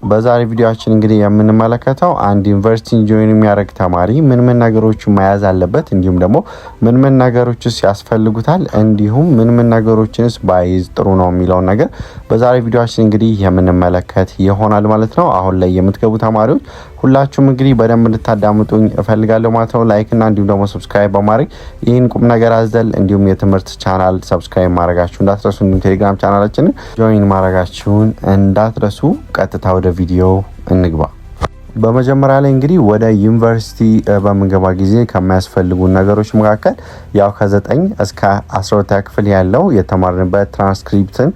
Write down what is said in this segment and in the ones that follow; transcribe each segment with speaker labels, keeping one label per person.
Speaker 1: በዛሬ ቪዲዮአችን እንግዲህ የምንመለከተው አንድ ዩኒቨርሲቲ ጆይን የሚያደርግ ተማሪ ምን ነገሮችን መያዝ አለበት፣ እንዲሁም ደግሞ ምን ነገሮችስ ያስፈልጉታል፣ እንዲሁም ምን ነገሮችንስ ባይዝ ጥሩ ነው የሚለውን ነገር በዛሬ ቪዲዮአችን እንግዲህ የምንመለከት ይሆናል ማለት ነው። አሁን ላይ የምትገቡ ተማሪዎች ሁላችሁም እንግዲህ በደንብ እንድታዳምጡኝ እፈልጋለሁ ማለት ነው። ላይክ እና እንዲሁም ደግሞ ሰብስክራይብ በማድረግ ይህን ቁም ነገር አዘል እንዲሁም የትምህርት ቻናል ሰብስክራይብ ማድረጋችሁ እንዳትረሱ፣ እንዲሁም ቴሌግራም ቻናላችንን ጆይን ማድረጋችሁን እንዳትረሱ። ቀጥታ ወደ ቪዲዮ እንግባ። በመጀመሪያ ላይ እንግዲህ ወደ ዩኒቨርሲቲ በምንገባ ጊዜ ከማያስፈልጉ ነገሮች መካከል ያው ከ9 እስከ 12 ክፍል ያለው የተማርንበት ትራንስክሪፕትን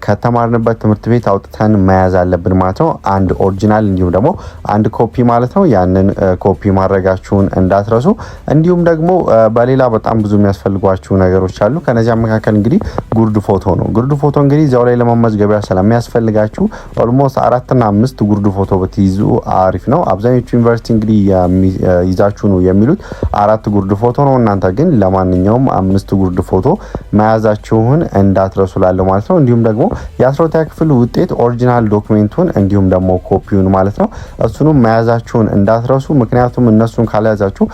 Speaker 1: ከተማርንበት ትምህርት ቤት አውጥተን መያዝ አለብን ማለት ነው። አንድ ኦሪጂናል እንዲሁም ደግሞ አንድ ኮፒ ማለት ነው። ያንን ኮፒ ማድረጋችሁን እንዳትረሱ። እንዲሁም ደግሞ በሌላ በጣም ብዙ የሚያስፈልጓችሁ ነገሮች አሉ። ከነዚያ መካከል እንግዲህ ጉርድ ፎቶ ነው። ጉርድ ፎቶ እንግዲህ እዚያው ላይ ለመመዝገቢያ ስለሚያስፈልጋችሁ ኦልሞስት 4 እና 5 ጉርድ ፎቶ ብትይዙ አሪፍ ነው። አብዛኞቹ ዩኒቨርሲቲ እንግዲህ ይዛችሁ ነው የሚሉት 4 ጉርድ ፎቶ ነው። እናንተ ግን ለማንኛውም 5 ጉርድ ፎቶ መያዛችሁን እንዳትረሱ ላለው ማለት ነው። እንዲሁም ደግሞ የ12ኛ ክፍል ውጤት ኦሪጂናል ዶክመንቱን እንዲሁም ደግሞ ኮፒውን ማለት ነው እሱንም መያዛችሁን እንዳትረሱ። ምክንያቱም እነሱን ካልያዛችሁ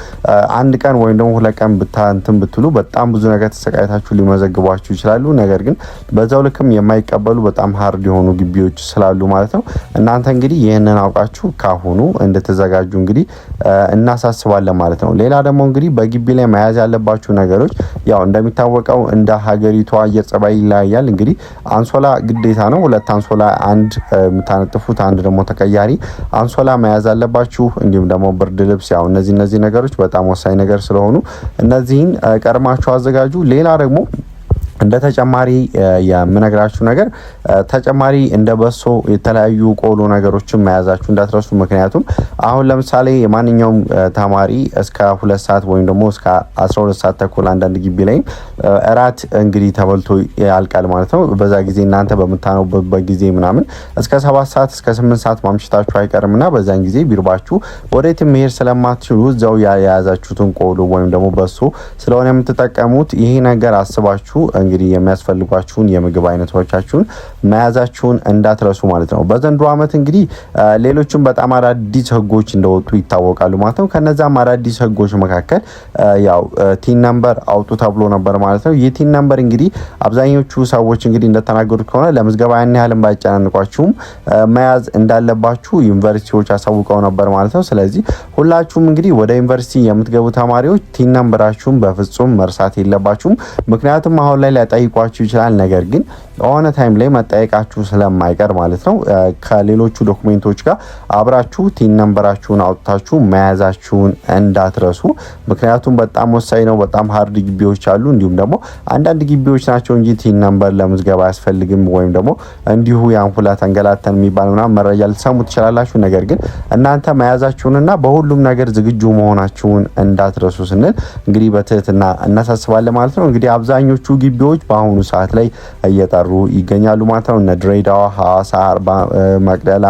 Speaker 1: አንድ ቀን ወይም ደግሞ 2 ቀን ብታንተም ብትሉ በጣም ብዙ ነገር ተሰቃይታችሁ ሊመዘግቧችሁ ይችላሉ። ነገር ግን በዛው ልክም የማይቀበሉ በጣም ሃርድ የሆኑ ግቢዎች ስላሉ ማለት ነው። እናንተ እንግዲህ ይህንን አውቃችሁ ካሁኑ እንድትዘጋጁ እንግዲህ እናሳስባለን ማለት ነው። ሌላ ደግሞ እንግዲህ በግቢ ላይ መያዝ ያለባችሁ ነገሮች ያው እንደሚታወቀው እንደ ሀገሪቷ የጸባይ ይለያያል። እንግዲህ አንሶላ ግዴታ ነው። 2 አንሶላ፣ አንድ የምታነጥፉት፣ አንድ ደግሞ ተቀያሪ አንሶላ መያዝ አለባችሁ። እንዲሁም ደግሞ ብርድ ልብስ፣ ያው እነዚህ ነገሮች በጣም ወሳኝ ነገር ስለሆኑ እነዚህን ቀድማችሁ አዘጋጁ። ሌላ ደግሞ እንደ ተጨማሪ የምነግራችሁ ነገር ተጨማሪ እንደ በሶ የተለያዩ ቆሎ ነገሮችን መያዛችሁ እንዳትረሱ። ምክንያቱም አሁን ለምሳሌ የማንኛውም ተማሪ እስከ 2 ሰዓት ወይም ደግሞ እስከ 12 ሰዓት ተኩል አንዳንድ ግቢ ላይ እራት እንግዲህ ተበልቶ ያልቃል ማለት ነው። በዛ ጊዜ እናንተ በምታነቡበት ጊዜ ምናምን እስከ 7 ሰዓት እስከ 8 ሰዓት ማምሽታችሁ አይቀርምና በዛን ጊዜ ቢርባችሁ ወዴትም መሄድ ስለማትችሉ እዛው የያዛችሁትን ቆሎ ወይም ደግሞ በሶ ስለሆነ የምትጠቀሙት ይሄ ነገር አስባችሁ እንግዲህ የሚያስፈልጓችሁን የምግብ አይነቶቻችሁን መያዛችሁን እንዳትረሱ ማለት ነው። በዘንድሮ ዓመት እንግዲህ ሌሎችም በጣም አዳዲስ ህጎች እንደወጡ ይታወቃሉ ማለት ነው። ከነዛም አዳዲስ ህጎች መካከል ያው ቲን ነምበር አውጡ ተብሎ ነበር ማለት ነው። የቲን ነምበር እንግዲህ አብዛኞቹ ሰዎች እንግዲህ እንደተናገሩት ከሆነ ለምዝገባ ያን ያህልም ባይጨናንቋችሁም መያዝ እንዳለባችሁ ዩኒቨርሲቲዎች አሳውቀው ነበር ማለት ነው። ስለዚህ ሁላችሁም እንግዲህ ወደ ዩኒቨርሲቲ የምትገቡ ተማሪዎች ቲን ነምበራችሁን በፍጹም መርሳት የለባችሁም። ምክንያቱም አሁን ላይ ሊጠይቋችሁ ይችላል። ነገር ግን ሆነ ታይም ላይ መጠየቃችሁ ስለማይቀር ማለት ነው ከሌሎቹ ዶክመንቶች ጋር አብራችሁ ቲን ነምበራችሁን አውጥታችሁ መያዛችሁን እንዳትረሱ። ምክንያቱም በጣም ወሳኝ ነው። በጣም ሃርድ ግቢዎች አሉ። እንዲሁም ደግሞ አንዳንድ ግቢዎች ናቸው እንጂ ቲን ነምበር ለምዝገባ አያስፈልግም ወይም ደግሞ እንዲሁ ያንፉላ ተንገላተን የሚባል ምናምን መረጃ ልትሰሙ ትችላላችሁ። ነገር ግን እናንተ መያዛችሁንና በሁሉም ነገር ዝግጁ መሆናችሁን እንዳትረሱ ስንል እንግዲህ በትህትና እናሳስባለን ማለት ነው። እንግዲህ አብዛኞቹ ግቢዎች በአሁኑ ሰዓት ላይ እየጠሩ ይገኛሉ ማለት ነው። እነ ድሬዳዋ፣ ሐዋሳ፣ መቅደላ፣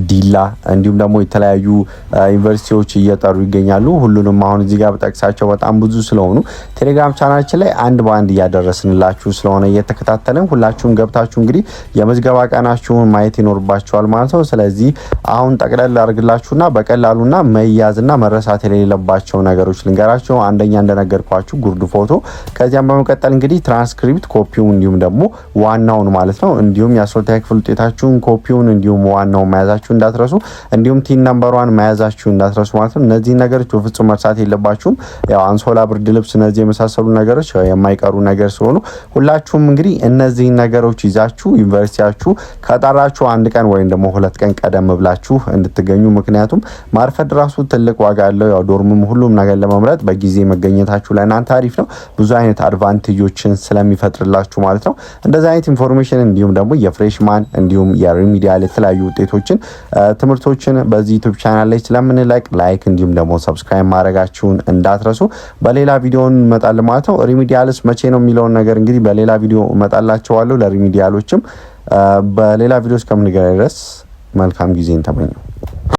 Speaker 1: ዲላ እንዲሁም ደግሞ የተለያዩ ዩኒቨርሲቲዎች እየጠሩ ይገኛሉ። ሁሉንም አሁን እዚህ ጋር በጠቅሳቸው በጣም ብዙ ስለሆኑ ቴሌግራም ቻናላችን ላይ አንድ በአንድ እያደረስንላችሁ ስለሆነ እየተከታተልን ሁላችሁም ገብታችሁ እንግዲህ የምዝገባ ቀናችሁን ማየት ይኖርባችኋል ማለት ነው። ስለዚህ አሁን ጠቅለል አድርግላችሁና በቀላሉና መያዝና መረሳት የሌለባቸው ነገሮች ልንገራችሁ። አንደኛ እንደነገርኳችሁ ጉርድ ፎቶ፣ ከዚያም በመቀጠል እንግዲህ ትራንስክሪፕት ኮፒውን እንዲሁም ደግሞ ዋናውን ማለት ነው እንዲሁም የ12ኛ ክፍል ውጤታችሁን ኮፒውን እንዲሁም ዋናውን መያዛችሁ እንዳትረሱ። እንዲሁም ቲን ነምበሯን መያዛችሁ እንዳትረሱ ማለት ነው። እነዚህ ነገሮች በፍጹም መርሳት የለባችሁም። ያው አንሶላ፣ ብርድ ልብስ፣ እነዚህ የመሳሰሉ ነገሮች የማይቀሩ ነገር ስለሆኑ ሁላችሁም እንግዲህ እነዚህ ነገሮች ይዛችሁ ዩኒቨርሲቲያችሁ ከጠራችሁ 1 ቀን ወይም ደግሞ 2 ቀን ቀደም ብላችሁ እንድትገኙ። ምክንያቱም ማርፈድ ራሱ ትልቅ ዋጋ አለው። ያው ዶርምም ሁሉም ነገር ለመምረጥ በጊዜ መገኘታችሁ ለእናንተ አሪፍ ነው። ብዙ አይነት አድቫንቴጆችን ስለሚፈጥርላችሁ ማለት ነው። እንደዚህ አይነት ኢንፎርሜሽን እንዲሁም ደግሞ የፍሬሽማን እንዲሁም የሪሚዲያል የተለያዩ ውጤቶችን ትምህርቶችን በዚህ ዩቲዩብ ቻናል ላይ ስለምንለቅ ላይክ እንዲሁም ደግሞ ሰብስክራይብ ማድረጋችሁን እንዳትረሱ። በሌላ ቪዲዮ እንመጣለን ማለት ነው። ሪሚዲያልስ መቼ ነው የሚለውን ነገር እንግዲህ በሌላ ቪዲዮ እመጣላችኋለሁ። ለሪሚዲያሎችም በሌላ ቪዲዮ እስከምንገናኝ ድረስ መልካም ጊዜን ተመኘው።